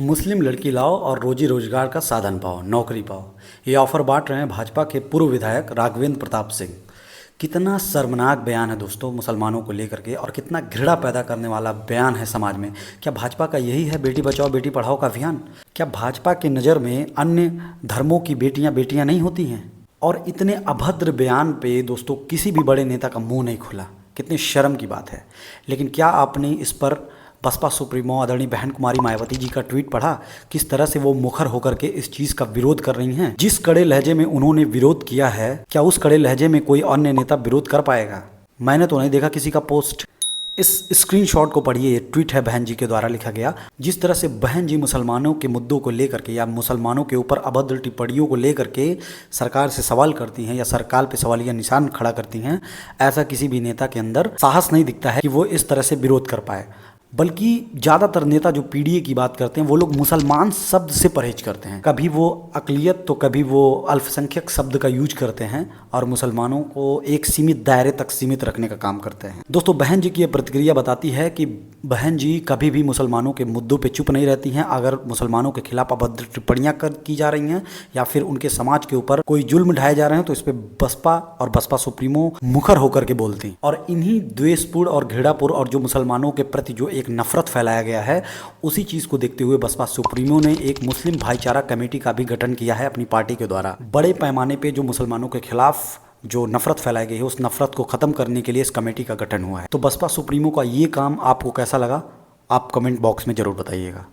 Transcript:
मुस्लिम लड़की लाओ और रोजी रोजगार का साधन पाओ, नौकरी पाओ, ये ऑफर बांट रहे हैं भाजपा के पूर्व विधायक राघवेंद्र प्रताप सिंह। कितना शर्मनाक बयान है दोस्तों मुसलमानों को लेकर के, और कितना घृणा पैदा करने वाला बयान है समाज में। क्या भाजपा का यही है बेटी बचाओ बेटी पढ़ाओ का अभियान? क्या भाजपा की नज़र में अन्य धर्मों की बेटियां बेटियां नहीं होती हैं? और इतने अभद्र बयान पे दोस्तों किसी भी बड़े नेता का मुंह नहीं खुला। कितनी शर्म की बात है। लेकिन क्या आपने इस पर बसपा सुप्रीमो आदरणीय बहन कुमारी मायावती जी का ट्वीट पढ़ा? किस तरह से वो मुखर होकर के इस चीज़ का विरोध कर रही हैं। जिस कड़े लहजे में उन्होंने विरोध किया है, क्या उस कड़े लहजे में कोई अन्य नेता विरोध कर पाएगा? मैंने तो नहीं देखा किसी का पोस्ट। इस स्क्रीनशॉट को पढ़िए, ये ट्वीट है बहन जी के द्वारा लिखा गया। जिस तरह से बहन जी मुसलमानों के मुद्दों को लेकर के या मुसलमानों के ऊपर अभद्र टिप्पणियों को लेकर के सरकार से सवाल करती हैं या सरकार पे सवालिया निशान खड़ा करती हैं, ऐसा किसी भी नेता के अंदर साहस नहीं दिखता है कि वो इस तरह से विरोध कर पाए। बल्कि ज़्यादातर नेता जो पीडीए की बात करते हैं वो लोग मुसलमान शब्द से परहेज करते हैं। कभी वो अक़लियत तो कभी वो अल्पसंख्यक शब्द का यूज करते हैं और मुसलमानों को एक सीमित दायरे तक सीमित रखने का काम करते हैं। दोस्तों बहन जी की ये प्रतिक्रिया बताती है कि बहन जी कभी भी मुसलमानों के मुद्दों पे चुप नहीं रहती हैं। अगर मुसलमानों के खिलाफ अभद्र टिप्पणियाँ की जा रही हैं या फिर उनके समाज के ऊपर कोई जुल्म ढाए जा रहे हैं तो इस पर बसपा और बसपा सुप्रीमो मुखर होकर के बोलती हैं। और इन्हीं द्वेषपूर्ण और घृणापूर्ण और जो मुसलमानों के प्रति जो एक नफरत फैलाया गया है, उसी चीज़ को देखते हुए बसपा सुप्रीमो ने एक मुस्लिम भाईचारा कमेटी का भी गठन किया है अपनी पार्टी के द्वारा। बड़े पैमाने पे जो मुसलमानों के खिलाफ जो नफरत फैलाई गई है, उस नफरत को ख़त्म करने के लिए इस कमेटी का गठन हुआ है। तो बसपा सुप्रीमो का ये काम आपको कैसा लगा? आप कमेंट बॉक्स में ज़रूर बताइएगा।